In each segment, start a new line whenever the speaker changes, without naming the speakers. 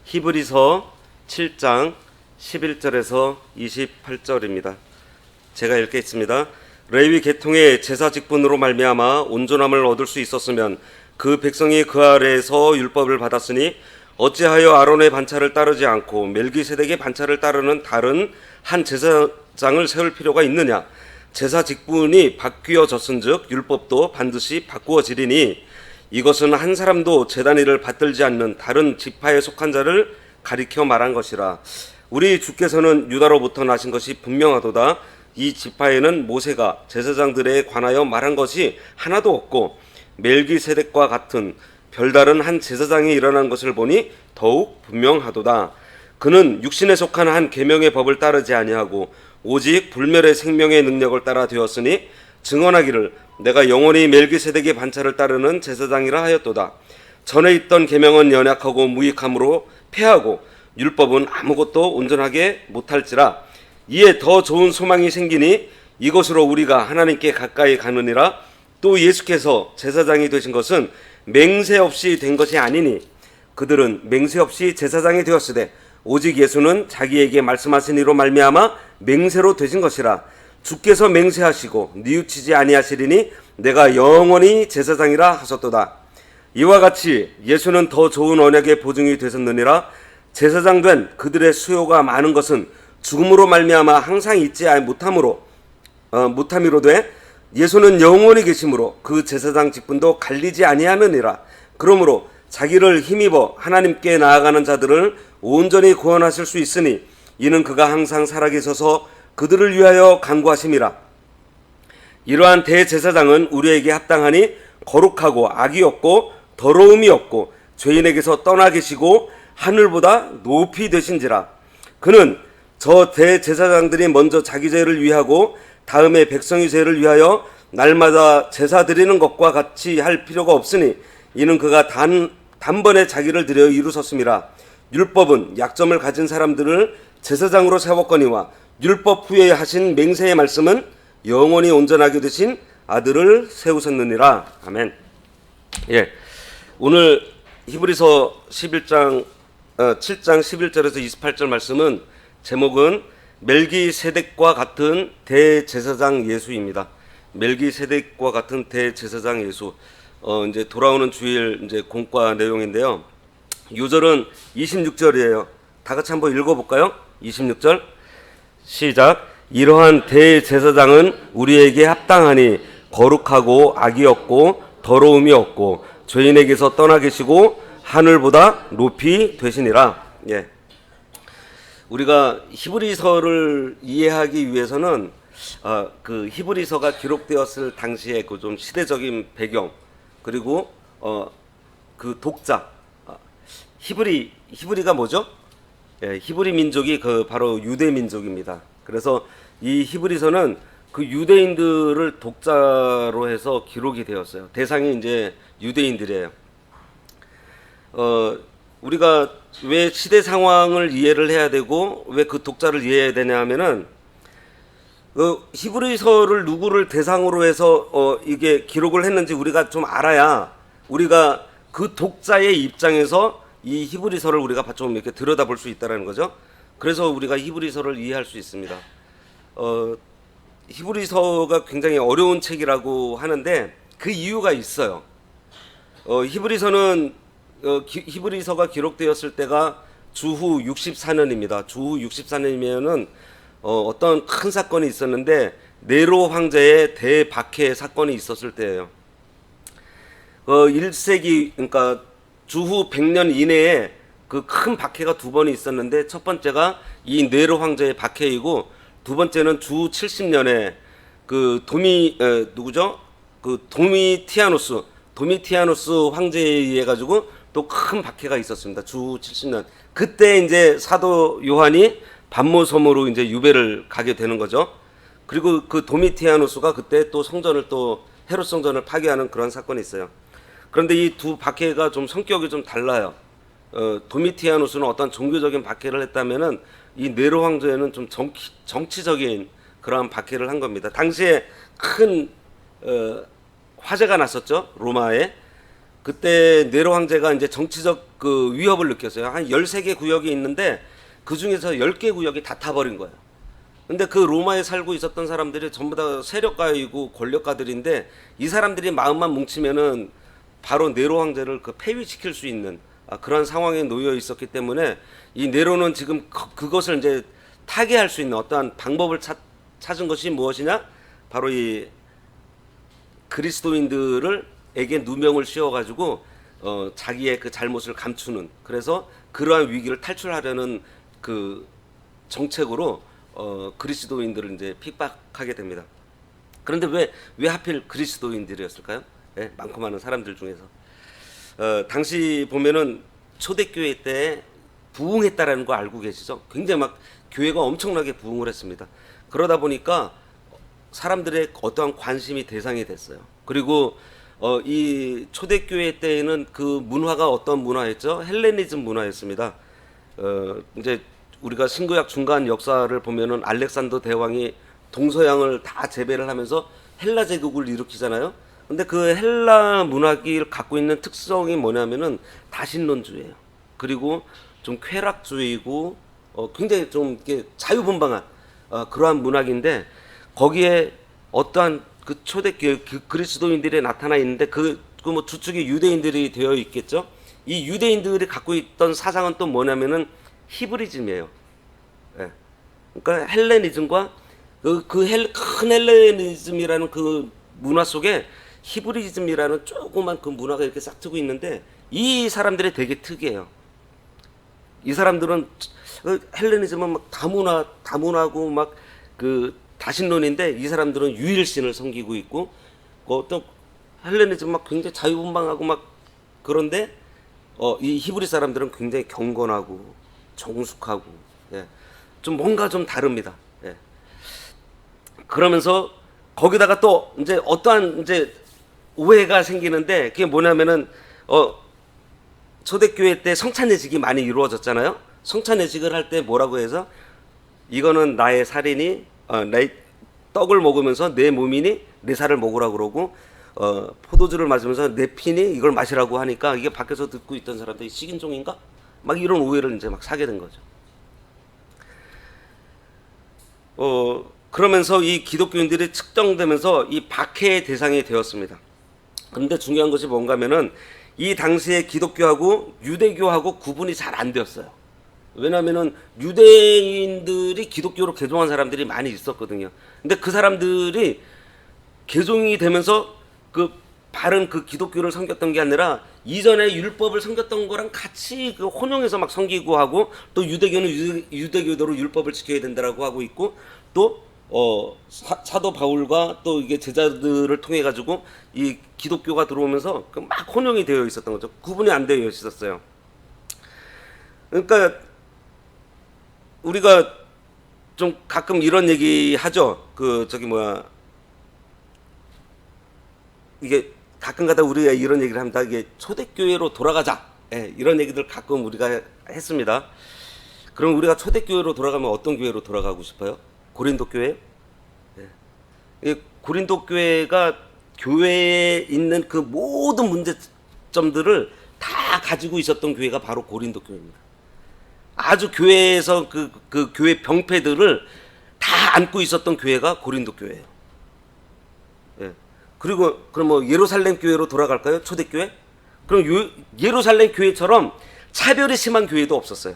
히브리서 7장 11절에서 28절입니다. 제가 읽겠습니다. 레위 계통의 제사 직분으로 말미암아 온전함을 얻을 수 있었으면 그 백성이 그 아래에서 율법을 받았으니 어찌하여 아론의 반차를 따르지 않고 멜기세덱의 반차를 따르는 다른 한 제사장을 세울 필요가 있느냐? 제사 직분이 바뀌어졌은즉 율법도 반드시 바꾸어지리니 이것은 한 사람도 제단 일을 받들지 않는 다른 지파에 속한 자를 가리켜 말한 것이라. 우리 주께서는 유다로부터 나신 것이 분명하도다. 이 지파에는 모세가 제사장들에 관하여 말한 것이 하나도 없고 멜기세덱과 같은 별다른 한 제사장이 일어난 것을 보니 더욱 분명하도다. 그는 육신에 속한 한 계명의 법을 따르지 아니하고 오직 불멸의 생명의 능력을 따라 되었으니 증언하기를 내가 영원히 멜기세덱의 반차를 따르는 제사장이라 하였도다. 전에 있던 계명은 연약하고 무익함으로 패하고 율법은 아무것도 온전하게 못할지라. 이에 더 좋은 소망이 생기니 이것으로 우리가 하나님께 가까이 가느니라. 또 예수께서 제사장이 되신 것은 맹세 없이 된 것이 아니니 그들은 맹세 없이 제사장이 되었으되 오직 예수는 자기에게 말씀하신 이로 말미암아 맹세로 되신 것이라. 주께서 맹세하시고 뉘우치지 아니하시리니 내가 영원히 제사장이라 하셨도다. 이와 같이 예수는 더 좋은 언약의 보증이 되셨느니라. 제사장 된 그들의 수요가 많은 것은 죽음으로 말미암아 항상 있지 못함이로되 예수는 영원히 계심으로 그 제사장 직분도 갈리지 아니하느니라. 그러므로 자기를 힘입어 하나님께 나아가는 자들을 온전히 구원하실 수 있으니 이는 그가 항상 살아계셔서 그들을 위하여 간구하심이라. 이러한 대제사장은 우리에게 합당하니 거룩하고 악이 없고 더러움이 없고 죄인에게서 떠나 계시고 하늘보다 높이 되신지라. 그는 저 대제사장들이 먼저 자기 죄를 위하고 다음에 백성의 죄를 위하여 날마다 제사 드리는 것과 같이 할 필요가 없으니 이는 그가 단번에 자기를 드려 이루셨음이라. 율법은 약점을 가진 사람들을 제사장으로 세웠거니와 율법 후에 하신 맹세의 말씀은 영원히 온전하게 되신 아들을 세우셨느니라. 아멘. 예, 오늘 히브리서 7장 11절에서 28절 말씀은 제목은 멜기세덱과 같은 대제사장 예수입니다. 멜기세덱과 같은 대제사장 예수. 이제 돌아오는 주일 이제 공과 내용인데요. 요절은 26절이에요. 다 같이 한번 읽어볼까요? 26절 시작. 이러한 대제사장은 우리에게 합당하니 거룩하고 악이 없고 더러움이 없고 죄인에게서 떠나 계시고 하늘보다 높이 되시니라. 예. 우리가 히브리서를 이해하기 위해서는 그 히브리서가 기록되었을 당시의 그 좀 시대적인 배경 그리고 그 독자 히브리가 뭐죠? 예, 히브리 민족이 그 바로 유대 민족입니다. 그래서 이 히브리서는 그 유대인들을 독자로 해서 기록이 되었어요. 대상이 이제 유대인들이에요. 우리가 왜 시대 상황을 이해를 해야 되고 왜 그 독자를 이해해야 되냐 하면은 히브리서를 누구를 대상으로 해서 이게 기록을 했는지 우리가 좀 알아야 우리가 그 독자의 입장에서 이 히브리서를 우리가 좀 이렇게 들여다볼 수 있다는 거죠. 그래서 우리가 히브리서를 이해할 수 있습니다. 히브리서가 굉장히 어려운 책이라고 하는데 그 이유가 있어요. 히브리서가 기록되었을 때가 주후 64년입니다. 주후 64년이면은 어떤 큰 사건이 있었는데 네로 황제의 대박해 사건이 있었을 때예요. 1세기 그러니까 주후 100년 이내에 그 큰 박해가 두 번이 있었는데 첫 번째가 이 네로 황제의 박해이고 두 번째는 주 70년에 그 도미티아누스 황제에 의해 가지고 또 큰 박해가 있었습니다. 주 70년. 그때 이제 사도 요한이 반모섬으로 이제 유배를 가게 되는 거죠. 그리고 그 도미티아누스가 그때 또 헤롯 성전을 파괴하는 그런 사건이 있어요. 그런데 이 두 박해가 좀 성격이 좀 달라요. 도미티아누스는 어떤 종교적인 박해를 했다면은 이 네로 황제는 좀 정치적인 그러한 박해를 한 겁니다. 당시에 큰 화재가 났었죠. 로마에. 그때 네로 황제가 이제 정치적 그 위협을 느꼈어요. 한 13개 구역이 있는데 그 중에서 10개 구역이 다 타버린 거예요. 근데 그 로마에 살고 있었던 사람들이 전부 다 세력가이고 권력가들인데 이 사람들이 마음만 뭉치면은 바로 네로 황제를 그 폐위시킬 수 있는 그런 상황에 놓여 있었기 때문에 이 네로는 지금 그것을 이제 타개할 수 있는 어떠한 방법을 찾은 것이 무엇이냐? 바로 이 그리스도인들에게 누명을 씌워가지고 자기의 그 잘못을 감추는, 그래서 그러한 위기를 탈출하려는 그 정책으로 그리스도인들을 이제 핍박하게 됩니다. 그런데 왜 하필 그리스도인들이었을까요? 네, 많고 많은 사람들 중에서 당시 보면은 초대교회 때 부흥했다라는 거 알고 계시죠? 굉장히 막 교회가 엄청나게 부흥을 했습니다. 그러다 보니까 사람들의 어떠한 관심이 대상이 됐어요. 그리고 이 초대교회 때에는 그 문화가 어떤 문화였죠? 헬레니즘 문화였습니다. 이제 우리가 신구약 중간 역사를 보면은 알렉산더 대왕이 동서양을 다 제배를 하면서 헬라 제국을 일으키잖아요. 근데 그 헬라 문학이 갖고 있는 특성이 뭐냐면은 다신론주의예요. 그리고 좀 쾌락주의고 굉장히 좀 이렇게 자유분방한 그러한 문학인데, 거기에 어떠한 그 초대 그 그리스도인들이 나타나 있는데 그 뭐 주축이 유대인들이 되어 있겠죠. 이 유대인들이 갖고 있던 사상은 또 뭐냐면은 히브리즘이에요. 예. 그러니까 헬레니즘과 큰 헬레니즘이라는 그 문화 속에 히브리즘이라는 조그만 그 문화가 이렇게 싹트고 있는데, 이 사람들이 되게 특이해요. 이 사람들은 헬레니즘은 막 다문화고 막 그 다신론인데, 이 사람들은 유일신을 섬기고 있고, 또 헬레니즘 막 굉장히 자유분방하고 막 그런데 이 히브리 사람들은 굉장히 경건하고 정숙하고, 예. 좀 뭔가 좀 다릅니다. 예. 그러면서 거기다가 또 이제 어떠한 이제 오해가 생기는데, 그게 뭐냐면은 초대교회 때 성찬예식이 많이 이루어졌잖아요. 성찬예식을 할 때 뭐라고 해서, 이거는 나의 살이니 내 떡을 먹으면서 내 몸이니 내 살을 먹으라고 그러고, 포도주를 마시면서 내 피니 이걸 마시라고 하니까, 이게 밖에서 듣고 있던 사람들이 식인종인가? 막 이런 오해를 이제 막 사게 된 거죠. 그러면서 이 기독교인들이 측정되면서 이 박해의 대상이 되었습니다. 그런데 중요한 것이 뭔가 하면은 이 당시에 기독교하고 유대교하고 구분이 잘 안 되었어요. 왜냐하면은 유대인들이 기독교로 개종한 사람들이 많이 있었거든요. 근데 그 사람들이 개종이 되면서 그 바른 그 기독교를 섬겼던 게 아니라 이전에 율법을 섬겼던 거랑 같이 그 혼용해서 막 섬기고 하고, 또 유대교는 유대교대로 율법을 지켜야 된다라고 하고 있고, 또 사도 바울과 또 이게 제자들을 통해 가지고 이 기독교가 들어오면서 막 혼용이 되어 있었던 거죠. 구분이 안 되어 있었어요. 그러니까 우리가 좀 가끔 이런 얘기 하죠. 이게 가끔가다 우리가 이런 얘기를 합니다. 이게 초대교회로 돌아가자. 예, 이런 얘기들 가끔 우리가 했습니다. 그럼 우리가 초대교회로 돌아가면 어떤 교회로 돌아가고 싶어요? 고린도 교회? 예. 고린도 교회가 교회에 있는 그 모든 문제점들을 다 가지고 있었던 교회가 바로 고린도 교회입니다. 아주 교회에서 그 교회 병폐들을 다 안고 있었던 교회가 고린도 교회예요. 예. 그리고 그럼 뭐 예루살렘 교회로 돌아갈까요? 초대교회? 그럼 예루살렘 교회처럼 차별이 심한 교회도 없었어요.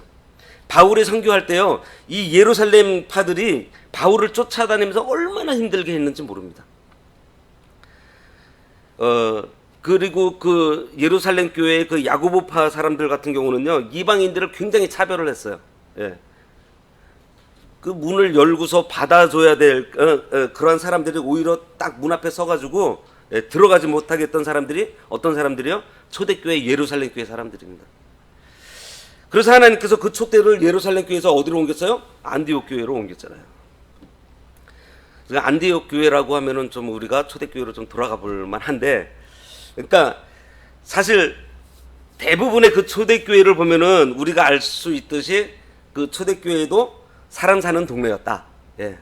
바울이 선교할 때요, 이 예루살렘 파들이 바울을 쫓아다니면서 얼마나 힘들게 했는지 모릅니다. 그리고 그 예루살렘 교회의 그 야고보파 사람들 같은 경우는요, 이방인들을 굉장히 차별을 했어요. 예. 그 문을 열고서 받아줘야 될 그런 사람들이 오히려 딱 문 앞에 서가지고 들어가지 못하게 했던 사람들이 어떤 사람들이요? 초대교회 예루살렘 교회 사람들입니다. 그래서 하나님께서 그 촛대를 예루살렘 교회에서 어디로 옮겼어요? 안디옥 교회로 옮겼잖아요. 그러니까 안디옥 교회라고 하면은 좀 우리가 초대교회로 좀 돌아가 볼 만한데, 그러니까 사실 대부분의 그 초대교회를 보면은 우리가 알 수 있듯이 그 초대교회도 사람 사는 동네였다. 예.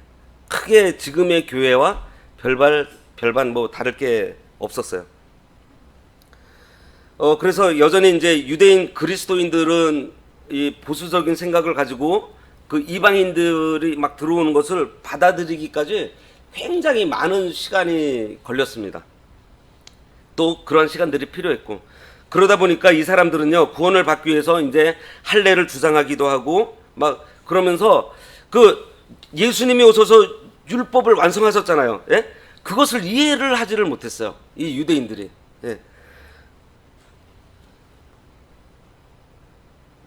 크게 지금의 교회와 별반 뭐 다를 게 없었어요. 그래서 여전히 이제 유대인 그리스도인들은 이 보수적인 생각을 가지고 그 이방인들이 막 들어오는 것을 받아들이기까지 굉장히 많은 시간이 걸렸습니다. 또 그런 시간들이 필요했고, 그러다 보니까 이 사람들은요, 구원을 받기 위해서 이제 할례를 주장하기도 하고 막 그러면서 그 예수님이 오셔서 율법을 완성하셨잖아요. 예? 그것을 이해를 하지를 못했어요, 이 유대인들이. 예.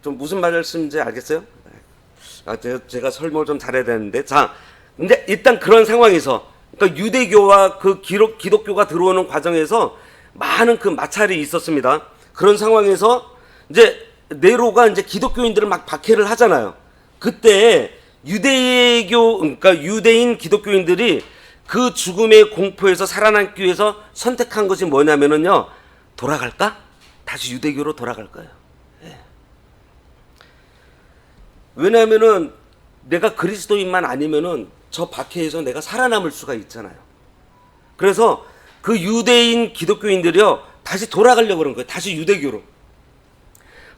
좀 무슨 말씀인지 알겠어요? 제가 설명을 좀 잘해야 되는데, 자, 근데 일단 그런 상황에서, 그러니까 유대교와 그 기독교가 들어오는 과정에서 많은 그 마찰이 있었습니다. 그런 상황에서 이제 네로가 이제 기독교인들을 막 박해를 하잖아요. 그때 그러니까 유대인 기독교인들이 그 죽음의 공포에서 살아남기 위해서 선택한 것이 뭐냐면은요, 돌아갈까? 다시 유대교로 돌아갈 거예요. 예. 왜냐하면은 내가 그리스도인만 아니면은 저 박해에서 내가 살아남을 수가 있잖아요. 그래서 그 유대인 기독교인들이요, 다시 돌아가려고 그런 거예요. 다시 유대교로.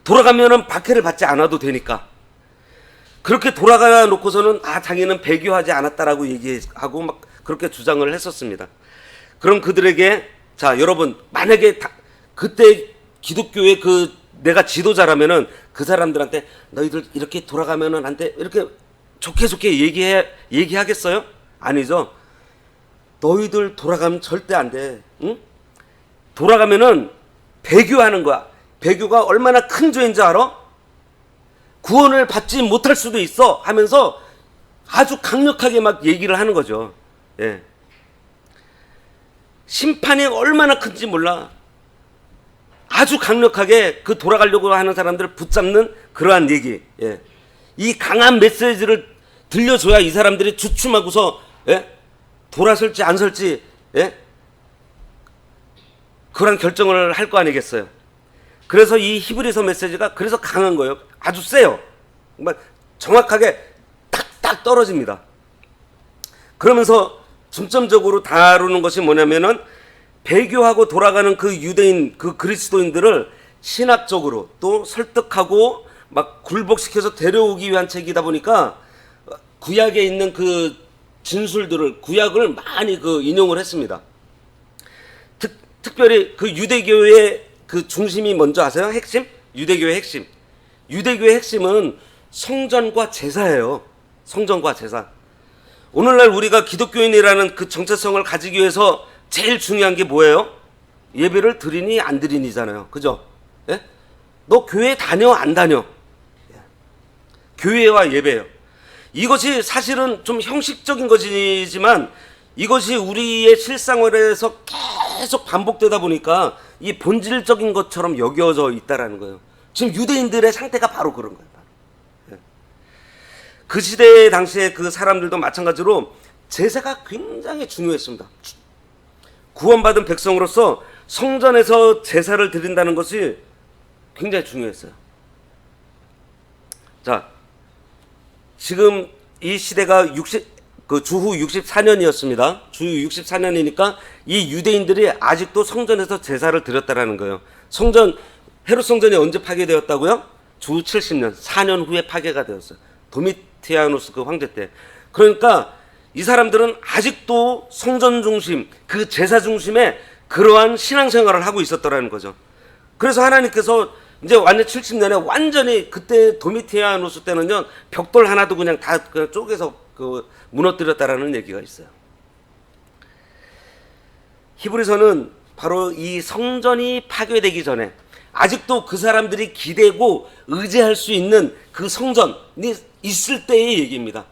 돌아가면은 박해를 받지 않아도 되니까. 그렇게 돌아가 놓고서는 자기는 배교하지 않았다라고 얘기하고 막 그렇게 주장을 했었습니다. 그럼 그들에게, 자, 여러분, 만약에 그때 기독교의 그 내가 지도자라면은 그 사람들한테 너희들 이렇게 돌아가면은 안 돼, 이렇게 좋게 얘기하겠어요? 아니죠. 너희들 돌아가면 절대 안 돼. 응? 돌아가면은 배교하는 거야. 배교가 얼마나 큰 죄인지 알아? 구원을 받지 못할 수도 있어 하면서 아주 강력하게 막 얘기를 하는 거죠. 예. 심판이 얼마나 큰지 몰라. 아주 강력하게 그 돌아가려고 하는 사람들을 붙잡는 그러한 얘기. 예. 이 강한 메시지를 들려줘야 이 사람들이 주춤하고서, 예? 돌아설지 안 설지, 예? 그런 결정을 할 거 아니겠어요. 그래서 이 히브리서 메시지가 그래서 강한 거예요. 아주 세요. 정말 정확하게 딱딱 떨어집니다. 그러면서 중점적으로 다루는 것이 뭐냐면은, 배교하고 돌아가는 그 유대인, 그 그리스도인들을 신학적으로 또 설득하고 막 굴복시켜서 데려오기 위한 책이다 보니까 구약에 있는 그 진술들을, 구약을 많이 그 인용을 했습니다. 특별히 그 유대교의 그 중심이 뭔지 아세요? 핵심? 유대교의 핵심. 유대교의 핵심은 성전과 제사예요. 성전과 제사. 오늘날 우리가 기독교인이라는 그 정체성을 가지기 위해서 제일 중요한 게 뭐예요? 예배를 드리니 안 드리니잖아요. 그죠? 예? 너 교회 다녀 안 다녀? 교회와 예배예요. 이것이 사실은 좀 형식적인 것이지만 이것이 우리의 실생활에서 계속 반복되다 보니까 이 본질적인 것처럼 여겨져 있다라는 거예요. 지금 유대인들의 상태가 바로 그런 거예요. 그 시대 당시에 그 사람들도 마찬가지로 제사가 굉장히 중요했습니다. 구원받은 백성으로서 성전에서 제사를 드린다는 것이 굉장히 중요했어요. 자, 지금 이 시대가 주후 64년이었습니다. 주후 64년이니까 이 유대인들이 아직도 성전에서 제사를 드렸다라는 거예요. 헤롯 성전이 언제 파괴되었다고요? 주후 70년, 4년 후에 파괴가 되었어요. 도미티아누스 그 황제 때. 그러니까 이 사람들은 아직도 성전 중심, 그 제사 중심의 그러한 신앙생활을 하고 있었더라는 거죠. 그래서 하나님께서 이제 완전 70년에 완전히, 그때 도미티아누스 때는요, 벽돌 하나도 그냥 다 그냥 쪼개서 그 무너뜨렸다라는 얘기가 있어요. 히브리서는 바로 이 성전이 파괴되기 전에 아직도 그 사람들이 기대고 의지할 수 있는 그 성전이 있을 때의 얘기입니다.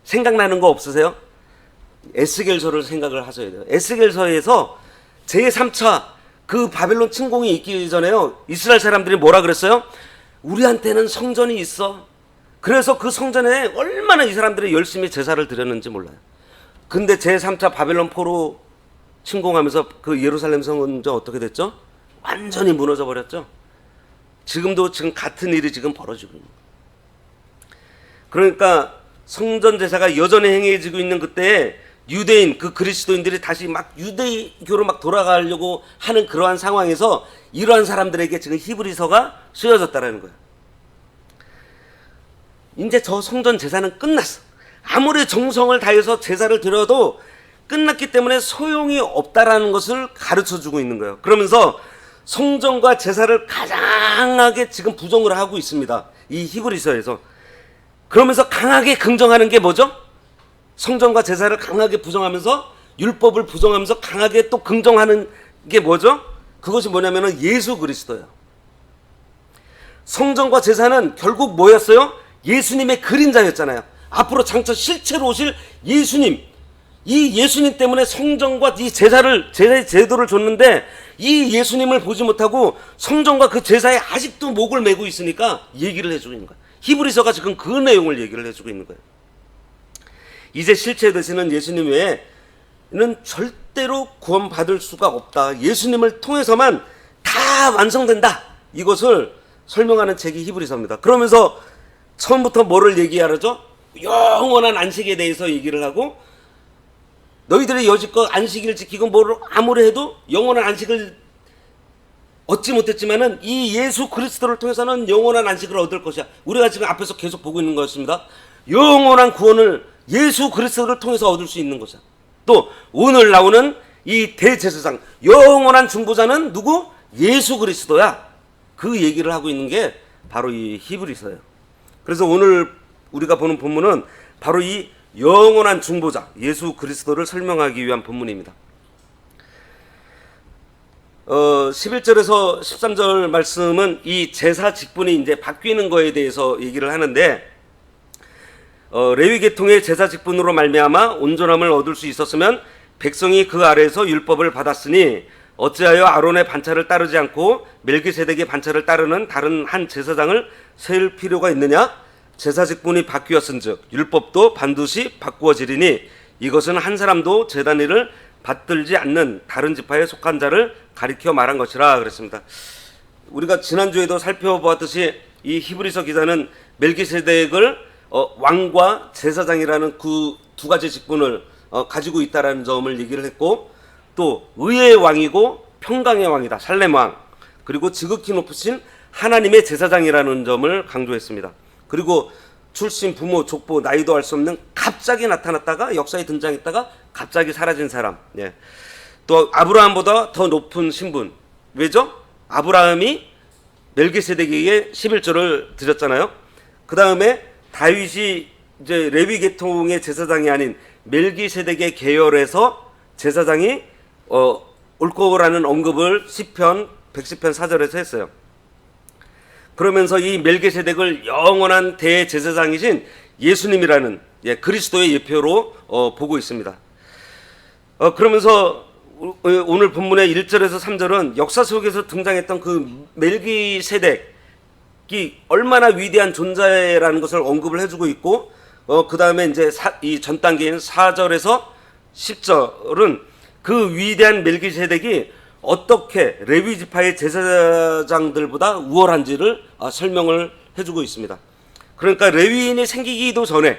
생각나는 거 없으세요? 에스겔서를 생각을 하셔야 돼요. 에스겔서에서 제3차 그 바벨론 침공이 있기 전에요, 이스라엘 사람들이 뭐라 그랬어요? 우리한테는 성전이 있어. 그래서 그 성전에 얼마나 이 사람들이 열심히 제사를 드렸는지 몰라요. 근데 제3차 바벨론 포로 침공하면서 그 예루살렘 성은 어떻게 됐죠? 완전히 무너져 버렸죠. 지금 같은 일이 지금 벌어지고 있는 거예요. 그러니까 성전 제사가 여전히 행해지고 있는 그때에 유대인 그 그리스도인들이 다시 막 유대교로 막 돌아가려고 하는 그러한 상황에서 이러한 사람들에게 지금 히브리서가 쓰여졌다라는 거예요. 이제 저 성전 제사는 끝났어. 아무리 정성을 다해서 제사를 드려도 끝났기 때문에 소용이 없다라는 것을 가르쳐주고 있는 거예요. 그러면서 성전과 제사를 가장하게 지금 부정을 하고 있습니다. 이 히브리서에서. 그러면서 강하게 긍정하는 게 뭐죠? 성전과 제사를 강하게 부정하면서 율법을 부정하면서 강하게 또 긍정하는 게 뭐죠? 그것이 뭐냐면은 예수 그리스도예요. 성전과 제사는 결국 뭐였어요? 예수님의 그림자였잖아요. 앞으로 장차 실체로 오실 예수님, 이 예수님 때문에 성전과 이 제사의 제도를 줬는데 이 예수님을 보지 못하고 성전과 그 제사에 아직도 목을 메고 있으니까 얘기를 해주고 있는 거예요. 히브리서가 지금 그 내용을 얘기를 해주고 있는 거예요. 이제 실체 되시는 예수님 외에는 절대로 구원받을 수가 없다. 예수님을 통해서만 다 완성된다. 이것을 설명하는 책이 히브리서입니다. 그러면서 처음부터 뭐를 얘기하죠? 영원한 안식에 대해서 얘기를 하고, 너희들의 여지껏 안식일을 지키고 뭐를 아무리 해도 영원한 안식을 얻지 못했지만은 이 예수 그리스도를 통해서는 영원한 안식을 얻을 것이야. 우리가 지금 앞에서 계속 보고 있는 것입니다. 영원한 구원을 예수 그리스도를 통해서 얻을 수 있는 것이야. 또 오늘 나오는 이 대제사장, 영원한 중보자는 누구? 예수 그리스도야. 그 얘기를 하고 있는 게 바로 이 히브리서예요. 그래서 오늘 우리가 보는 본문은 바로 이 영원한 중보자 예수 그리스도를 설명하기 위한 본문입니다. 11절에서 13절 말씀은 이 제사 직분이 이제 바뀌는 거에 대해서 얘기를 하는데, 레위 계통의 제사 직분으로 말미암아 온전함을 얻을 수 있었으면 백성이 그 아래에서 율법을 받았으니 어찌하여 아론의 반차를 따르지 않고 멜기세덱의 반차를 따르는 다른 한 제사장을 세울 필요가 있느냐? 제사 직분이 바뀌었은즉 율법도 반드시 바꾸어지리니 이것은 한 사람도 제단 일을 받들지 않는 다른 지파에 속한 자를 가리켜 말한 것이라 그랬습니다. 우리가 지난주에도 살펴보았듯이 이 히브리서 기자는 멜기세덱을 왕과 제사장이라는 그 두 가지 직분을 가지고 있다라는 점을 얘기를 했고, 또 의의 왕이고 평강의 왕이다, 살렘 왕, 그리고 지극히 높으신 하나님의 제사장이라는 점을 강조했습니다. 그리고 출신, 부모, 족보, 나이도 알 수 없는 갑자기 나타났다가 역사에 등장했다가 갑자기 사라진 사람. 예. 또 아브라함보다 더 높은 신분. 왜죠? 아브라함이 멜기세덱에게 11조를 드렸잖아요. 그 다음에 다윗이 이제 레위 계통의 제사장이 아닌 멜기세덱의 계열에서 제사장이 올 거라는 언급을 시편 110편 4절에서 했어요. 그러면서 이 멜기세덱을 영원한 대제사장이신 예수님이라는 그리스도의 예표로 보고 있습니다. 그러면서 오늘 본문의 1절에서 3절은 역사 속에서 등장했던 그 멜기세덱이 얼마나 위대한 존재라는 것을 언급을 해주고 있고, 그 다음에 이제 이 전 단계인 4절에서 10절은 그 위대한 멜기세덱이 어떻게 레위 지파의 제사장들보다 우월한지를 설명을 해주고 있습니다. 그러니까 레위인이 생기기도 전에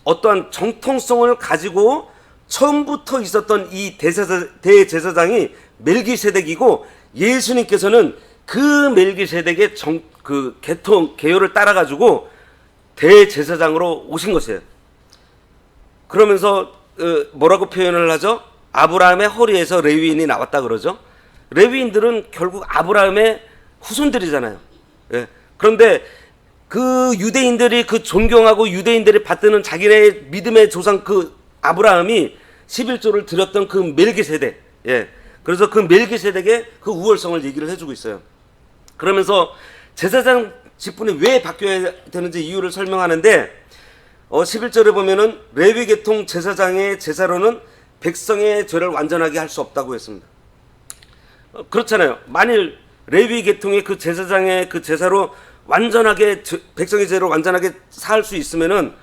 어떠한 정통성을 가지고 처음부터 있었던 이 대제사장이 멜기세덱이고, 예수님께서는 그 멜기세덱의 그 계열을 따라가지고 대제사장으로 오신 것이에요. 그러면서 뭐라고 표현을 하죠? 아브라함의 허리에서 레위인이 나왔다 그러죠. 레위인들은 결국 아브라함의 후손들이잖아요. 예. 그런데 그 유대인들이 그 존경하고 유대인들이 받드는 자기네 믿음의 조상 그 아브라함이 11조를 드렸던 그 멜기세덱. 예. 그래서 그 멜기세덱의 그 우월성을 얘기를 해주고 있어요. 그러면서 제사장 직분이 왜 바뀌어야 되는지 이유를 설명하는데, 11절에 보면은 레위 계통 제사장의 제사로는 백성의 죄를 완전하게 할 수 없다고 했습니다. 그렇잖아요. 만일 레위 계통의 그 제사장의 그 제사로 완전하게 백성의 죄를 완전하게 사할 수 있으면은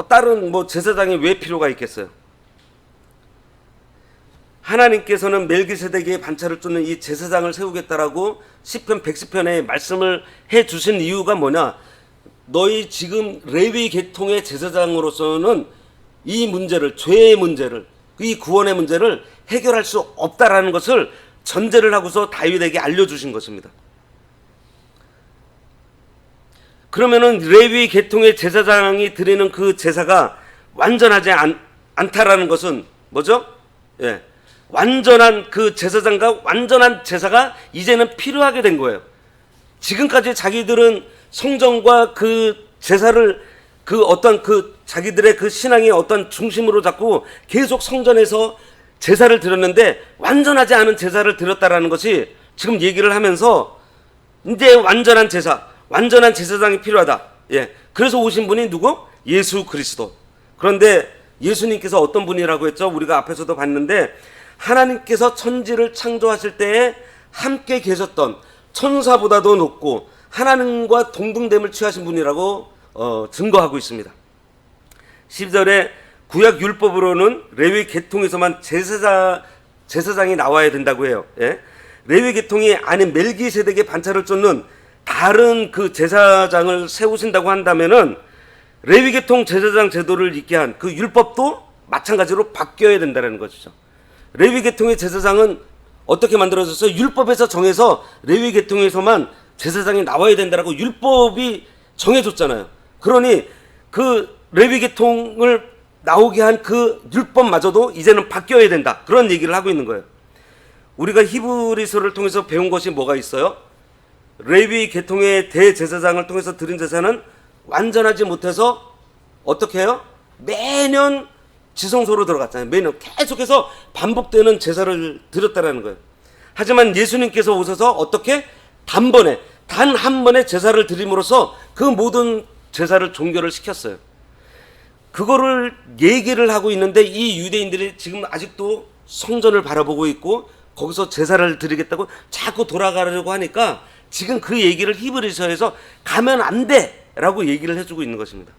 다른 뭐 제사장이 왜 필요가 있겠어요? 하나님께서는 멜기세덱의 반차를 쫓는 이 제사장을 세우겠다라고 시편 110편에 말씀을 해 주신 이유가 뭐냐? 너희 지금 레위 계통의 제사장으로서는 이 문제를, 죄의 문제를, 이 구원의 문제를 해결할 수 없다라는 것을 전제를 하고서 다윗에게 알려주신 것입니다. 그러면은 레위 계통의 제사장이 드리는 그 제사가 완전하지 않다라는 것은 뭐죠? 예. 완전한 그 제사장과 완전한 제사가 이제는 필요하게 된 거예요. 지금까지 자기들은 성전과 그 제사를 그 어떤 그 자기들의 그 신앙의 어떤 중심으로 잡고 계속 성전에서 제사를 드렸는데 완전하지 않은 제사를 드렸다라는 것이 지금 얘기를 하면서 이제 완전한 제사, 완전한 제사장이 필요하다. 예. 그래서 오신 분이 누구? 예수 그리스도. 그런데 예수님께서 어떤 분이라고 했죠? 우리가 앞에서도 봤는데 하나님께서 천지를 창조하실 때에 함께 계셨던 천사보다도 높고 하나님과 동등됨을 취하신 분이라고 증거하고 있습니다. 12절에 구약 율법으로는 레위 계통에서만 제사장이 나와야 된다고 해요. 예? 레위 계통이 아닌 멜기세덱의 반차를 쫓는 다른 그 제사장을 세우신다고 한다면은 레위 계통 제사장 제도를 있게 한 그 율법도 마찬가지로 바뀌어야 된다는 것이죠. 레위 계통의 제사장은 어떻게 만들어졌어요? 율법에서 정해서 레위 계통에서만 제사장이 나와야 된다라고 율법이 정해줬잖아요. 그러니 그 레위 계통을 나오게 한 그 율법마저도 이제는 바뀌어야 된다. 그런 얘기를 하고 있는 거예요. 우리가 히브리서를 통해서 배운 것이 뭐가 있어요? 레위 계통의 대제사장을 통해서 드린 제사는 완전하지 못해서 어떻게 해요? 매년 지성소로 들어갔잖아요. 매년 계속해서 반복되는 제사를 드렸다라는 거예요. 하지만 예수님께서 오셔서 어떻게? 단번에 단 한 번의 제사를 드림으로써 그 모든 제사를 종결을 시켰어요. 그거를 얘기를 하고 있는데 이 유대인들이 지금 아직도 성전을 바라보고 있고 거기서 제사를 드리겠다고 자꾸 돌아가려고 하니까 지금 그 얘기를 히브리서에서 가면 안 돼라고 얘기를 해주고 있는 것입니다.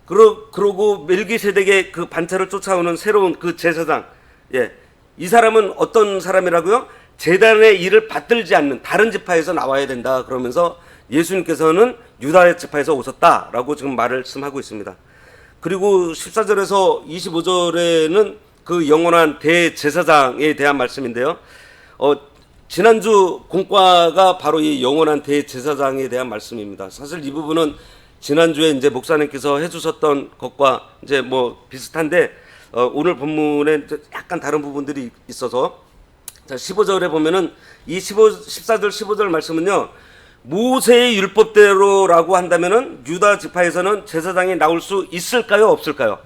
그러고 멜기세덱의 그 반차를 쫓아오는 새로운 그 제사장, 예, 이 사람은 어떤 사람이라고요? 제단의 일을 받들지 않는 다른 지파에서 나와야 된다. 그러면서 예수님께서는 유다 지파에서 오셨다라고 지금 말씀하고 있습니다. 그리고 14절에서 25절에는 그 영원한 대제사장에 대한 말씀인데요. 지난주 공과가 바로 이 영원한 대제사장에 대한 말씀입니다. 사실 이 부분은 지난주에 이제 목사님께서 해주셨던 것과 이제 뭐 비슷한데 오늘 본문에 약간 다른 부분들이 있어서 자 15절에 보면은 이 14절 15절 말씀은요. 모세의 율법대로라고 한다면은 유다 지파에서는 제사장이 나올 수 있을까요? 없을까요?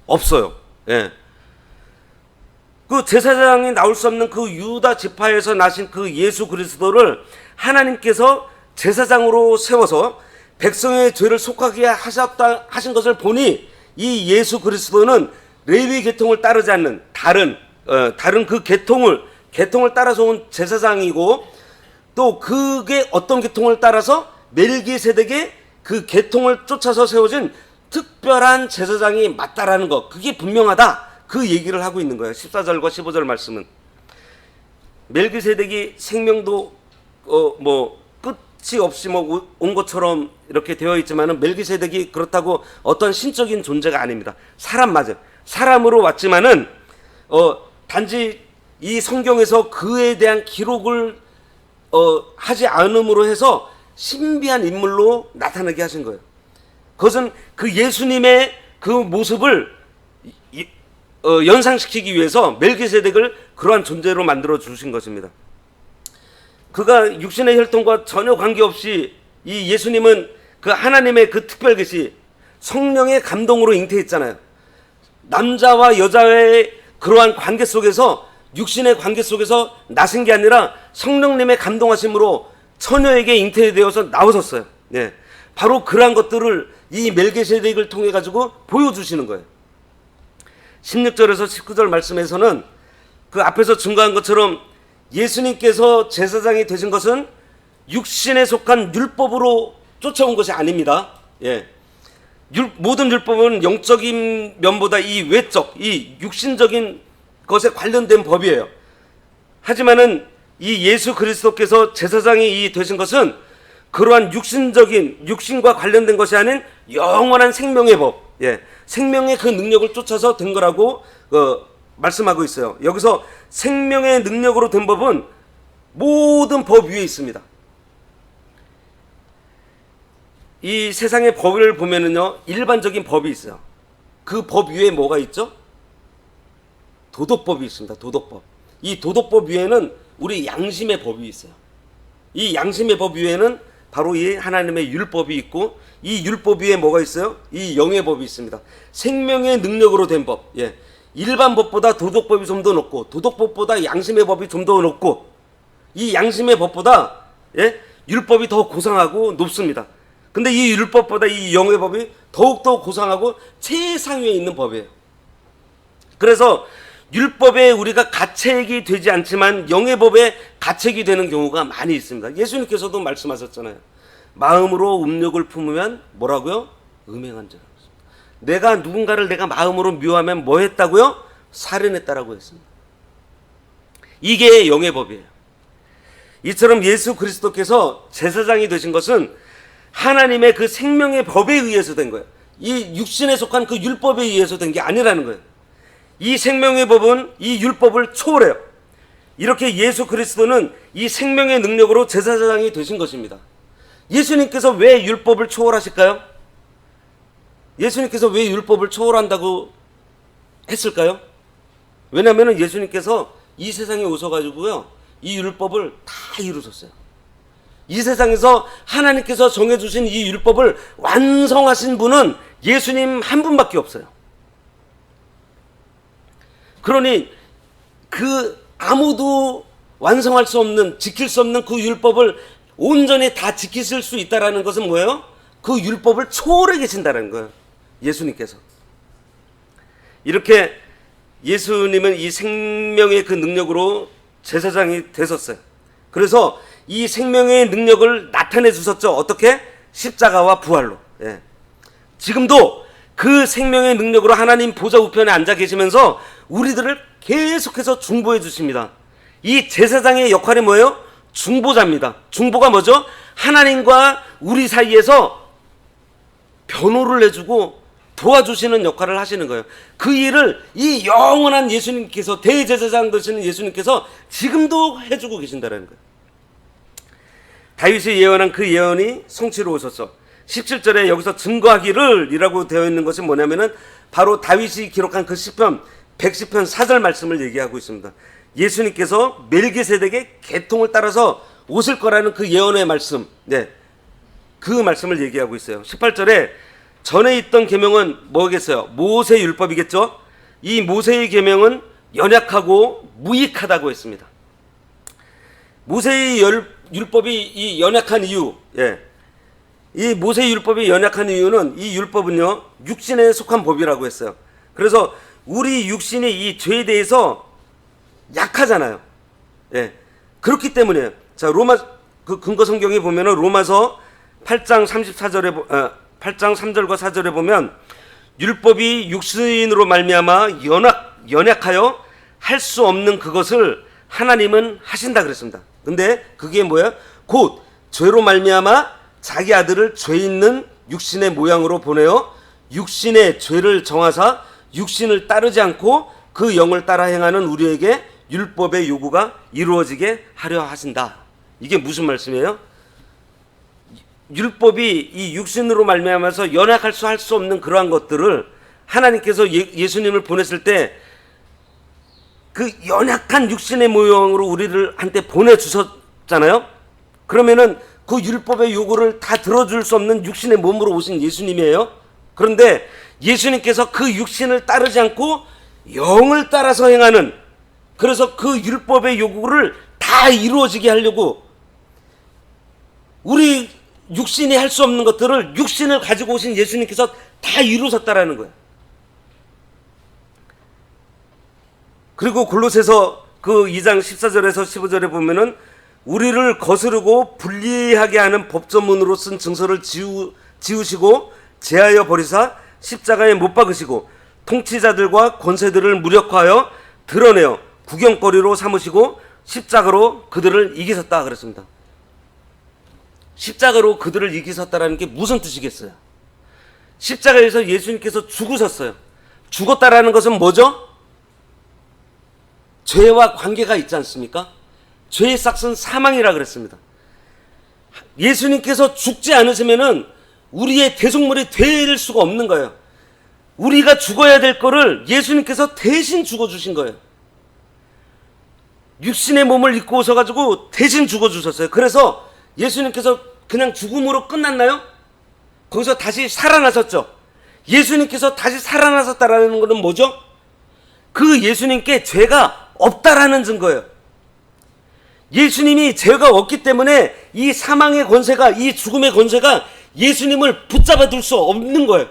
없어요. 예. 그 제사장이 나올 수 없는 그 유다 지파에서 나신 그 예수 그리스도를 하나님께서 제사장으로 세워서 백성의 죄를 속하게 하신 것을 보니 이 예수 그리스도는 레위 계통을 따르지 않는 다른 그 계통을 따라서 온 제사장이고 또 그게 어떤 계통을 따라서 멜기세덱의 그 계통을 쫓아서 세워진 특별한 제사장이 맞다라는 것, 그게 분명하다. 그 얘기를 하고 있는 거예요. 14절과 15절 말씀은 멜기세덱이 생명도 끝이 없이 온 것처럼 이렇게 되어 있지만은 멜기세덱이 그렇다고 어떤 신적인 존재가 아닙니다. 사람 맞아요. 사람으로 왔지만은 단지 이 성경에서 그에 대한 기록을 하지 않음으로 해서 신비한 인물로 나타나게 하신 거예요. 그것은 그 예수님의 그 모습을 연상시키기 위해서 멜기세덱을 그러한 존재로 만들어 주신 것입니다. 그가 육신의 혈통과 전혀 관계없이 이 예수님은 그 하나님의 그 특별 계시 성령의 감동으로 잉태했잖아요. 남자와 여자의 그러한 관계 속에서 육신의 관계 속에서 나신 게 아니라 성령님의 감동하심으로 처녀에게 잉태되어서 나오셨어요. 네. 바로 그러한 것들을 이 멜기세덱을 통해 가지고 보여주시는 거예요. 16절에서 19절 말씀에서는 그 앞에서 증거한 것처럼 예수님께서 제사장이 되신 것은 육신에 속한 율법으로 쫓아온 것이 아닙니다. 예. 모든 율법은 영적인 면보다 이 외적, 이 육신적인 것에 관련된 법이에요. 하지만은 이 예수 그리스도께서 제사장이 되신 것은 그러한 육신과 관련된 것이 아닌 영원한 생명의 법, 예, 생명의 그 능력을 쫓아서 된 거라고 말씀하고 있어요. 여기서 생명의 능력으로 된 법은 모든 법 위에 있습니다. 이 세상의 법을 보면은요, 일반적인 법이 있어요. 그 법 위에 뭐가 있죠? 도덕법이 있습니다. 도덕법. 이 도덕법 위에는 우리 양심의 법이 있어요. 이 양심의 법 위에는 바로 이 하나님의 율법이 있고, 이 율법 위에 뭐가 있어요? 이 영의 법이 있습니다. 생명의 능력으로 된 법. 예. 일반 법보다 도덕법이 좀 더 높고, 도덕법보다 양심의 법이 좀 더 높고, 이 양심의 법보다 예? 율법이 더 고상하고 높습니다. 근데 이 율법보다 이 영의 법이 더욱더 고상하고 최상위에 있는 법이에요. 그래서 율법에 우리가 가책이 되지 않지만 영의 법에 가책이 되는 경우가 많이 있습니다. 예수님께서도 말씀하셨잖아요. 마음으로 음욕을 품으면 뭐라고요? 음행한 죄라고 했습니다. 내가 누군가를 내가 마음으로 미워하면 뭐 했다고요? 살인했다라고 했습니다. 이게 영의 법이에요. 이처럼 예수 그리스도께서 제사장이 되신 것은 하나님의 그 생명의 법에 의해서 된 거예요. 이 육신에 속한 그 율법에 의해서 된 게 아니라는 거예요. 이 생명의 법은 이 율법을 초월해요. 이렇게 예수 그리스도는 이 생명의 능력으로 제사장이 되신 것입니다. 예수님께서 왜 율법을 초월하실까요? 예수님께서 왜 율법을 초월한다고 했을까요? 왜냐하면 예수님께서 이 세상에 오셔가지고요, 이 율법을 다 이루셨어요. 이 세상에서 하나님께서 정해주신 이 율법을 완성하신 분은 예수님 한 분밖에 없어요. 그러니 그 아무도 완성할 수 없는, 지킬 수 없는 그 율법을 온전히 다 지키실 수 있다는 것은 뭐예요? 그 율법을 초월해 계신다는 거예요. 예수님께서. 이렇게 예수님은 이 생명의 그 능력으로 제사장이 되셨어요. 그래서 이 생명의 능력을 나타내 주셨죠. 어떻게? 십자가와 부활로. 예. 지금도 그 생명의 능력으로 하나님 보좌 우편에 앉아 계시면서 우리들을 계속해서 중보해 주십니다. 이 제사장의 역할이 뭐예요? 중보자입니다. 중보가 뭐죠? 하나님과 우리 사이에서 변호를 해주고 도와주시는 역할을 하시는 거예요. 그 일을 이 영원한 예수님께서, 대제사장 되시는 예수님께서 지금도 해주고 계신다는 거예요. 다윗이 예언한 그 예언이 성취로 오셨죠. 17절에 여기서 증거하기를 이라고 되어 있는 것이 뭐냐면은 바로 다윗이 기록한 그 시편 110편 4절 말씀을 얘기하고 있습니다. 예수님께서 멜기세덱의 계통을 따라서 오실 거라는 그 예언의 말씀, 네, 그 말씀을 얘기하고 있어요. 18절에 전에 있던 계명은 뭐겠어요? 모세의 율법이겠죠. 이 모세의 계명은 연약하고 무익하다고 했습니다. 모세의 율법이 이 연약한 이유, 예, 이 모세의 율법이 연약한 이유는 이 율법은요 육신에 속한 법이라고 했어요. 그래서 우리 육신이 이 죄에 대해서 약하잖아요. 예, 그렇기 때문에 자 로마 그 근거 성경에 보면은 로마서 8장 34절에 8장 3절과 4절에 보면 율법이 육신으로 말미암아 연약하여 할 수 없는 그것을 하나님은 하신다 그랬습니다. 근데 그게 뭐야? 곧 죄로 말미암아 자기 아들을 죄 있는 육신의 모양으로 보내어 육신의 죄를 정하사 육신을 따르지 않고 그 영을 따라 행하는 우리에게 율법의 요구가 이루어지게 하려 하신다. 이게 무슨 말씀이에요? 율법이 이 육신으로 말미암아서 연약할 수 할 수 없는 그러한 것들을 하나님께서 예수님을 보냈을 때 그 연약한 육신의 모형으로 우리를 한테 보내주셨잖아요. 그러면은 그 율법의 요구를 다 들어줄 수 없는 육신의 몸으로 오신 예수님이에요. 그런데 예수님께서 그 육신을 따르지 않고 영을 따라서 행하는, 그래서 그 율법의 요구를 다 이루어지게 하려고 우리 육신이 할 수 없는 것들을 육신을 가지고 오신 예수님께서 다 이루셨다라는 거예요. 그리고 골로새서 그 2장 14절에서 15절에 보면은 우리를 거스르고 불리하게 하는 법조문으로 쓴 증서를 지우시고 제하여 버리사 십자가에 못 박으시고 통치자들과 권세들을 무력화하여 드러내어 구경거리로 삼으시고 십자가로 그들을 이기셨다 그랬습니다. 십자가로 그들을 이기셨다라는 게 무슨 뜻이겠어요? 십자가에서 예수님께서 죽으셨어요. 죽었다라는 것은 뭐죠? 죄와 관계가 있지 않습니까? 죄의 삭은 사망이라 그랬습니다. 예수님께서 죽지 않으시면은 우리의 대속물이 될 수가 없는 거예요. 우리가 죽어야 될 거를 예수님께서 대신 죽어주신 거예요. 육신의 몸을 입고 오셔가지고 대신 죽어주셨어요. 그래서 예수님께서 그냥 죽음으로 끝났나요? 거기서 다시 살아나셨죠. 예수님께서 다시 살아나셨다라는 것은 뭐죠? 그 예수님께 죄가 없다라는 증거예요. 예수님이 죄가 없기 때문에 이 사망의 권세가, 이 죽음의 권세가 예수님을 붙잡아 둘 수 없는 거예요.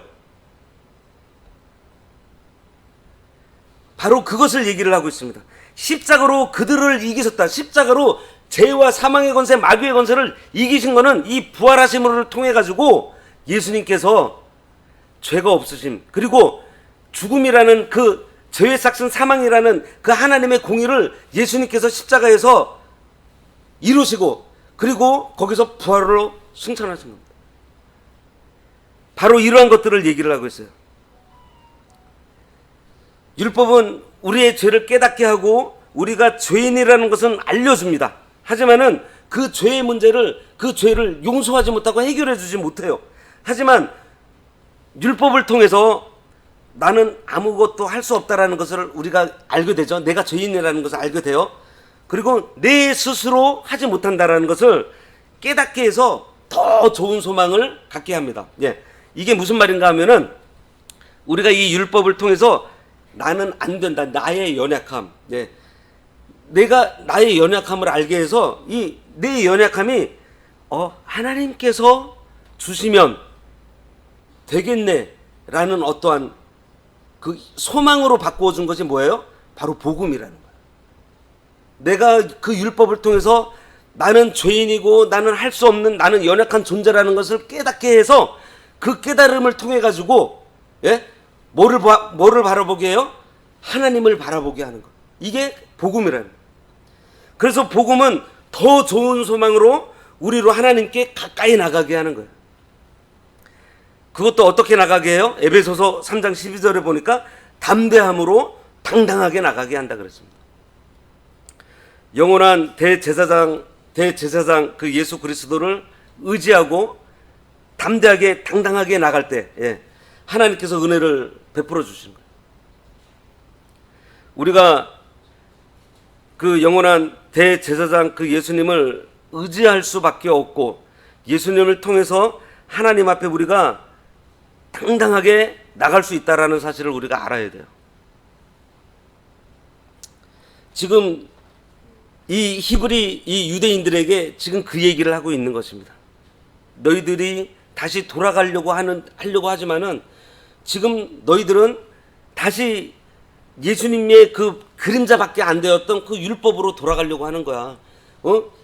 바로 그것을 얘기를 하고 있습니다. 십자가로 그들을 이기셨다. 십자가로 죄와 사망의 권세, 마귀의 권세를 이기신 거는 이 부활하심을 통해 가지고 예수님께서 죄가 없으심, 그리고 죽음이라는 그 죄의 삭슨 사망이라는 그 하나님의 공의를 예수님께서 십자가에서 이루시고, 그리고 거기서 부활로 승천하신 겁니다. 바로 이러한 것들을 얘기를 하고 있어요. 율법은 우리의 죄를 깨닫게 하고 우리가 죄인이라는 것은 알려줍니다. 하지만은 그 죄의 문제를, 그 죄를 용서하지 못하고 해결해 주지 못해요. 하지만 율법을 통해서 나는 아무것도 할 수 없다라는 것을 우리가 알게 되죠. 내가 죄인이라는 것을 알게 돼요. 그리고 내 스스로 하지 못한다라는 것을 깨닫게 해서 더 좋은 소망을 갖게 합니다. 예. 이게 무슨 말인가 하면은 우리가 이 율법을 통해서 나는 안 된다. 나의 연약함. 예. 내가 나의 연약함을 알게 해서 이 내 연약함이 하나님께서 주시면 되겠네라는 어떠한 그 소망으로 바꾸어 준 것이 뭐예요? 바로 복음이라는 거예요. 내가 그 율법을 통해서 나는 죄인이고 나는 할 수 없는, 나는 연약한 존재라는 것을 깨닫게 해서 그 깨달음을 통해 가지고 뭐를 바라보게 해요? 하나님을 바라보게 하는 것. 이게 복음이라는 거예요. 그래서 복음은 더 좋은 소망으로 우리로 하나님께 가까이 나가게 하는 거예요. 그것도 어떻게 나가게 해요? 에베소서 3장 12절에 보니까 담대함으로 당당하게 나가게 한다 그랬습니다. 영원한 대제사장 그 예수 그리스도를 의지하고 담대하게 당당하게 나갈 때 하나님께서 은혜를 베풀어 주시는 거예요. 우리가 그 영원한 대제사장 그 예수님을 의지할 수밖에 없고 예수님을 통해서 하나님 앞에 우리가 당당하게 나갈 수 있다라는 사실을 우리가 알아야 돼요. 지금 이 히브리 이 유대인들에게 지금 그 얘기를 하고 있는 것입니다. 너희들이 다시 돌아가려고 하지만은 지금 너희들은 다시 예수님의 그 그림자밖에 안 되었던 그 율법으로 돌아가려고 하는 거야.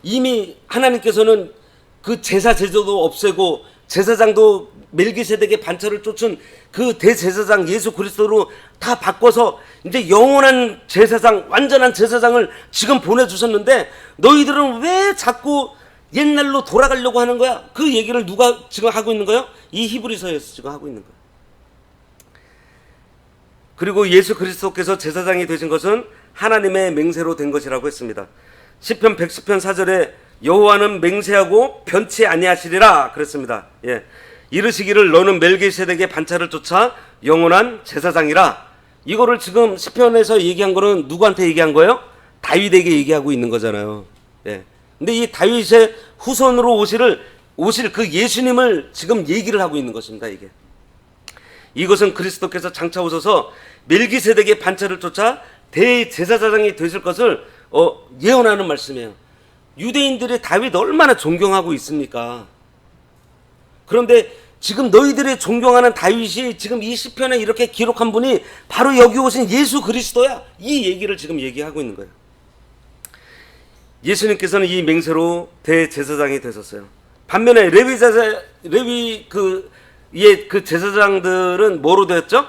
이미 하나님께서는 그 제사 제도도 없애고 제사장도 멜기세덱의 반차를 쫓은 그 대제사장 예수 그리스도로 다 바꿔서 이제 영원한 제사장, 완전한 제사장을 지금 보내주셨는데 너희들은 왜 자꾸 옛날로 돌아가려고 하는 거야? 그 얘기를 누가 지금 하고 있는 거예요? 이 히브리서에서 지금 하고 있는 거예요. 그리고 예수 그리스도께서 제사장이 되신 것은 하나님의 맹세로 된 것이라고 했습니다. 시편 110편 4절에 여호와는 맹세하고 변치 아니하시리라 그랬습니다. 예. 이르시기를 너는 멜기세덱의 반차를 쫓아 영원한 제사장이라. 이거를 지금 시편에서 얘기한 거는 누구한테 얘기한 거예요? 다윗에게 얘기하고 있는 거잖아요. 예. 근데 이 다윗의 후손으로 오실 그 예수님을 지금 얘기를 하고 있는 것입니다. 이것은 그리스도께서 장차 오셔서 멜기세덱의 반차를 쫓아 대제사장이 되실 것을 예언하는 말씀이에요. 유대인들이 다윗 얼마나 존경하고 있습니까? 그런데 지금 너희들이 존경하는 다윗이 지금 이 시편에 이렇게 기록한 분이 바로 여기 오신 예수 그리스도야. 이 얘기를 지금 얘기하고 있는 거예요. 예수님께서는 이 맹세로 대제사장이 되셨어요. 반면에 레위 그 제사장들은 뭐로 되었죠?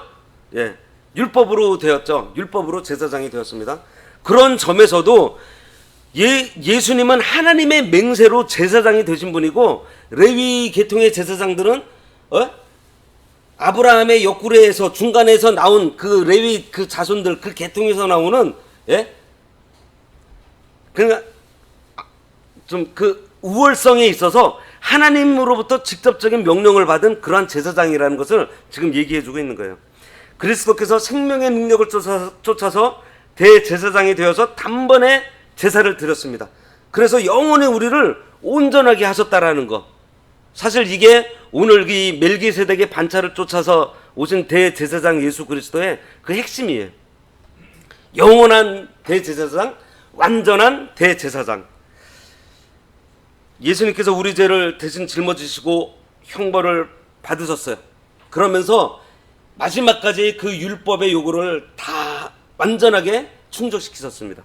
예, 율법으로 되었죠. 율법으로 제사장이 되었습니다. 그런 점에서도 예수님은 하나님의 맹세로 제사장이 되신 분이고 레위 계통의 제사장들은 아브라함의 옆구리에서 중간에서 나온 그 레위 그 자손들 그 계통에서 나오는 예? 그러니까 좀 그 우월성에 있어서 하나님으로부터 직접적인 명령을 받은 그러한 제사장이라는 것을 지금 얘기해주고 있는 거예요. 그리스도께서 생명의 능력을 쫓아서 대제사장이 되어서 단번에 제사를 드렸습니다. 그래서 영원히 우리를 온전하게 하셨다라는 거. 사실 이게 오늘 이 멜기세덱의 반차를 쫓아서 오신 대제사장 예수 그리스도의 그 핵심이에요. 영원한 대제사장, 완전한 대제사장. 예수님께서 우리 죄를 대신 짊어지시고 형벌을 받으셨어요. 그러면서 마지막까지 그 율법의 요구를 다 완전하게 충족시키셨습니다.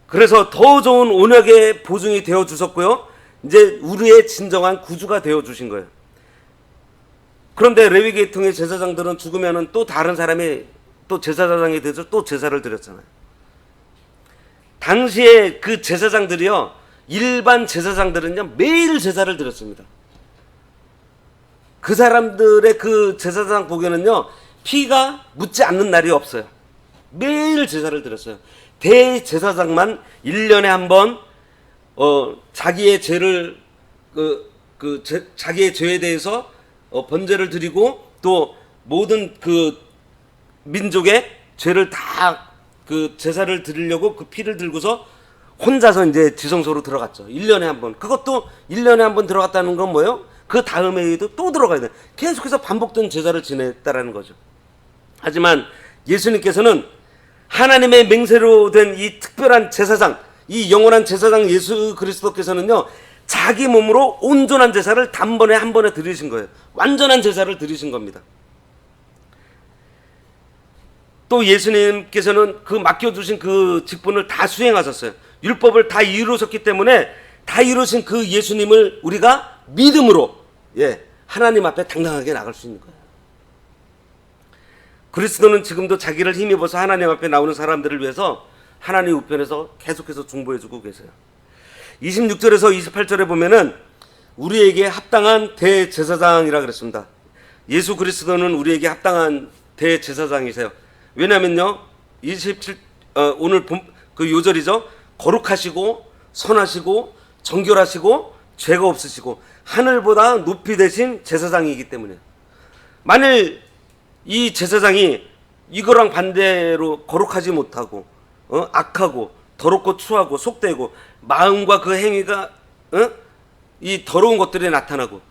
그래서 더 좋은 언약의 보증이 되어 주셨고요. 이제 우리의 진정한 구주가 되어 주신 거예요. 그런데 레위 계통의 제사장들은 죽으면은 또 다른 사람이 또 제사장이 돼서 또 제사를 드렸잖아요. 당시에 그 제사장들이요, 일반 제사장들은요 매일 제사를 드렸습니다. 그 사람들의 그 제사장 보기에는요 피가 묻지 않는 날이 없어요. 매일 제사를 드렸어요. 대제사장만 1년에 한 번 자기의 죄를 자기의 죄에 대해서 번제를 드리고 또 모든 그 민족의 죄를 다 그 제사를 드리려고 그 피를 들고서 혼자서 이제 지성소로 들어갔죠. 1년에 한 번. 그것도 1년에 한 번 들어갔다는 건 뭐예요? 그 다음에도 또 들어가야 돼. 계속해서 반복된 제사를 지냈다라는 거죠. 하지만 예수님께서는 하나님의 맹세로 된 이 특별한 제사장, 이 영원한 제사장 예수 그리스도께서는요 자기 몸으로 온전한 제사를 단번에 한 번에 드리신 거예요. 완전한 제사를 드리신 겁니다. 또 예수님께서는 그 맡겨주신 그 직분을 다 수행하셨어요. 율법을 다 이루셨기 때문에 다 이루신 그 예수님을 우리가 믿음으로 하나님 앞에 당당하게 나갈 수 있는 거예요. 그리스도는 지금도 자기를 힘입어서 하나님 앞에 나오는 사람들을 위해서 하나님 우편에서 계속해서 중보해주고 계세요. 26절에서 28절에 보면은 우리에게 합당한 대제사장이라 그랬습니다. 예수 그리스도는 우리에게 합당한 대제사장이세요. 왜냐면요 27 오늘 그 요절이죠. 거룩하시고 선하시고 정결하시고 죄가 없으시고 하늘보다 높이 되신 제사장이기 때문에, 만일 이 제사장이 이거랑 반대로 거룩하지 못하고 악하고 더럽고 추하고 속되고 마음과 그 행위가 이 더러운 것들이 나타나고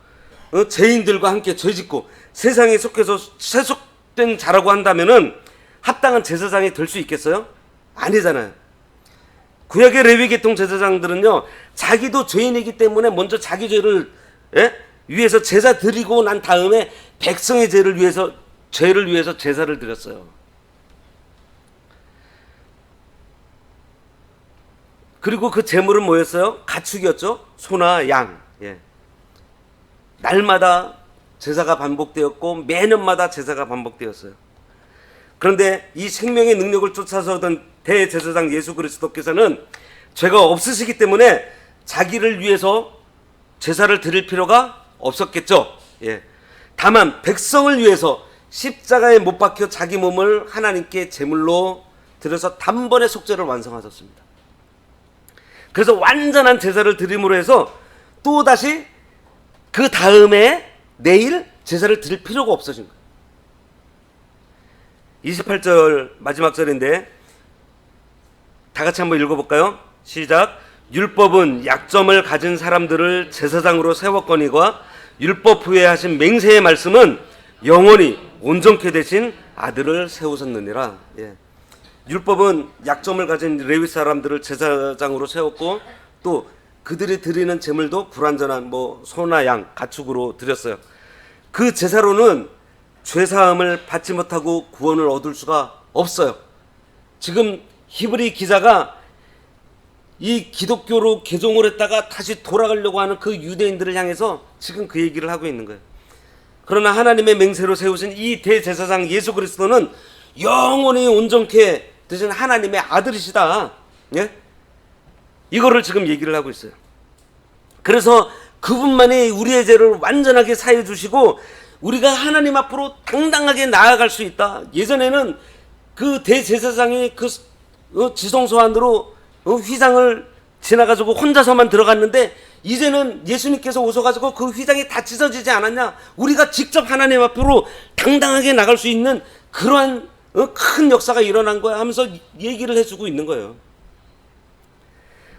죄인들과 함께 죄짓고 세상에 속해서 세속된 자라고 한다면은 합당한 제사장이 될 수 있겠어요? 아니잖아요. 구약의 레위 계통 제사장들은요 자기도 죄인이기 때문에 먼저 자기 죄를 위해서 제사 드리고 난 다음에 백성의 죄를 위해서 제사를 드렸어요. 그리고 그 제물은 뭐였어요? 가축이었죠. 소나 양. 날마다 제사가 반복되었고 매년마다 제사가 반복되었어요. 그런데 이 생명의 능력을 쫓아서 오던 대제사장 예수 그리스도께서는 죄가 없으시기 때문에 자기를 위해서 제사를 드릴 필요가 없었겠죠. 다만 백성을 위해서 십자가에 못 박혀 자기 몸을 하나님께 제물로 드려서 단번에 속죄를 완성하셨습니다. 그래서 완전한 제사를 드림으로 해서 또다시 그 다음에 내일 제사를 드릴 필요가 없어진 거예요. 28절 마지막 절인데 다 같이 한번 읽어볼까요? 시작. 율법은 약점을 가진 사람들을 제사장으로 세웠거니와 율법 후에 하신 맹세의 말씀은 영원히 온전케 되신 아들을 세우셨느니라. 율법은 약점을 가진 레위 사람들을 제사장으로 세웠고 또 그들이 드리는 제물도 불완전한 소나 양, 가축으로 드렸어요. 그 제사로는 죄사함을 받지 못하고 구원을 얻을 수가 없어요. 지금 히브리 기자가 이 기독교로 개종을 했다가 다시 돌아가려고 하는 그 유대인들을 향해서 지금 그 얘기를 하고 있는 거예요. 그러나 하나님의 맹세로 세우신 이 대제사장 예수 그리스도는 영원히 온전케 되신 하나님의 아들이시다. 이거를 지금 얘기를 하고 있어요. 그래서 그분만이 우리의 죄를 완전하게 사해 주시고 우리가 하나님 앞으로 당당하게 나아갈 수 있다. 예전에는 그 대제사장이 그 지성소 안으로 휘장을 지나가지고 혼자서만 들어갔는데, 이제는 예수님께서 오셔가지고 그 휘장이 다 찢어지지 않았냐? 우리가 직접 하나님 앞으로 당당하게 나갈 수 있는 그러한 큰 역사가 일어난 거야 하면서 얘기를 해주고 있는 거예요.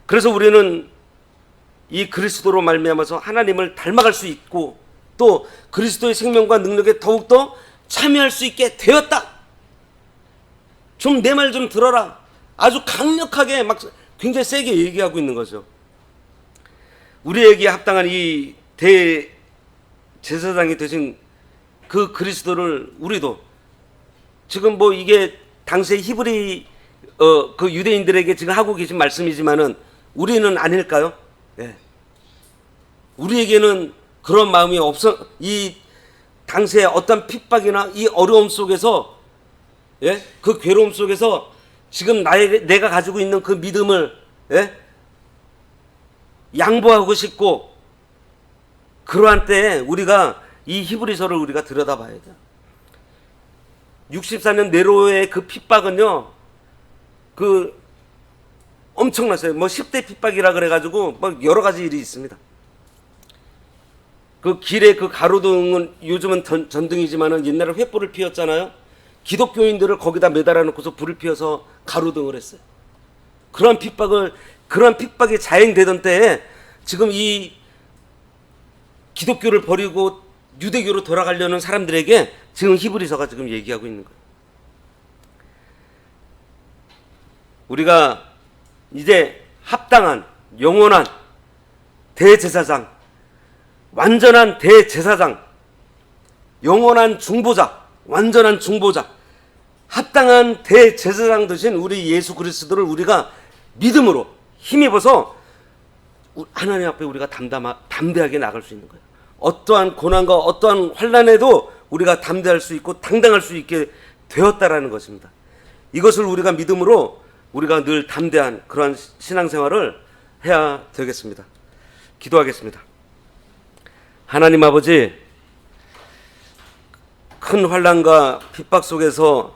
그래서 우리는 이 그리스도로 말미암아서 하나님을 닮아갈 수 있고, 또 그리스도의 생명과 능력에 더욱더 참여할 수 있게 되었다. 좀 내 말 좀 들어라. 아주 강력하게 막 굉장히 세게 얘기하고 있는 거죠. 우리에게 합당한 이 대제사장이 되신 그 그리스도를 우리도 지금 뭐 이게 당시의 히브리 그 유대인들에게 지금 하고 계신 말씀이지만은 우리는 아닐까요? 예. 우리에게는 그런 마음이 없어. 이 당시의 어떤 핍박이나 이 어려움 속에서, 예? 그 괴로움 속에서 지금 내가 가지고 있는 그 믿음을, 예? 양보하고 싶고, 그러한 때에 우리가 이 히브리서를 우리가 들여다봐야 돼요. 64년 네로의 그 핍박은요, 그 엄청났어요. 뭐 10대 핍박이라 그래가지고 뭐 여러 가지 일이 있습니다. 그 길에 그 가로등은 요즘은 전등이지만은 옛날에 횃불을 피웠잖아요. 기독교인들을 거기다 매달아 놓고서 불을 피워서 가로등을 했어요. 그런 핍박이 자행되던 때에 지금 이 기독교를 버리고 유대교로 돌아가려는 사람들에게 지금 히브리서가 지금 얘기하고 있는 거예요. 우리가 이제 합당한 영원한 대제사장, 완전한 대제사장, 영원한 중보자, 완전한 중보자, 합당한 대제사장 되신 우리 예수 그리스도를 우리가 믿음으로 힘입어서 하나님 앞에 우리가 담대하게 나갈 수 있는 거예요. 어떠한 고난과 어떠한 환난에도 우리가 담대할 수 있고 당당할 수 있게 되었다라는 것입니다. 이것을 우리가 믿음으로 우리가 늘 담대한 그러한 신앙생활을 해야 되겠습니다. 기도하겠습니다. 하나님 아버지, 큰 환난과 핍박 속에서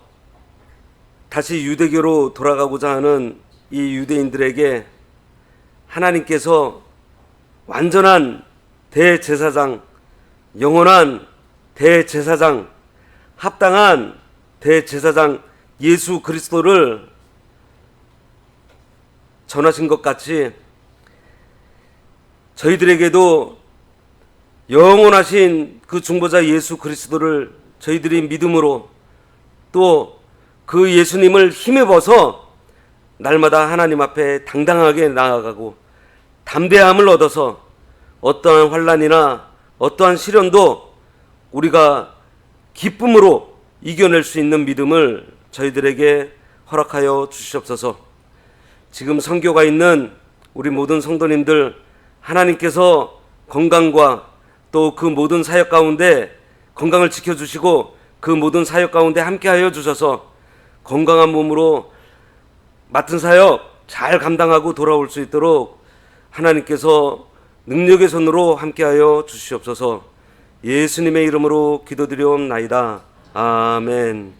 다시 유대교로 돌아가고자 하는 이 유대인들에게 하나님께서 완전한 대제사장, 영원한 대제사장, 합당한 대제사장 예수 그리스도를 전하신 것 같이 저희들에게도 영원하신 그 중보자 예수 그리스도를 저희들이 믿음으로 또 그 예수님을 힘입어서 날마다 하나님 앞에 당당하게 나아가고 담대함을 얻어서 어떠한 환난이나 어떠한 시련도 우리가 기쁨으로 이겨낼 수 있는 믿음을 저희들에게 허락하여 주시옵소서. 지금 선교가 있는 우리 모든 성도님들, 하나님께서 건강과 또 그 모든 사역 가운데 건강을 지켜주시고 그 모든 사역 가운데 함께하여 주셔서 건강한 몸으로 맡은 사역 잘 감당하고 돌아올 수 있도록 하나님께서 능력의 손으로 함께하여 주시옵소서. 예수님의 이름으로 기도드리옵나이다. 아멘.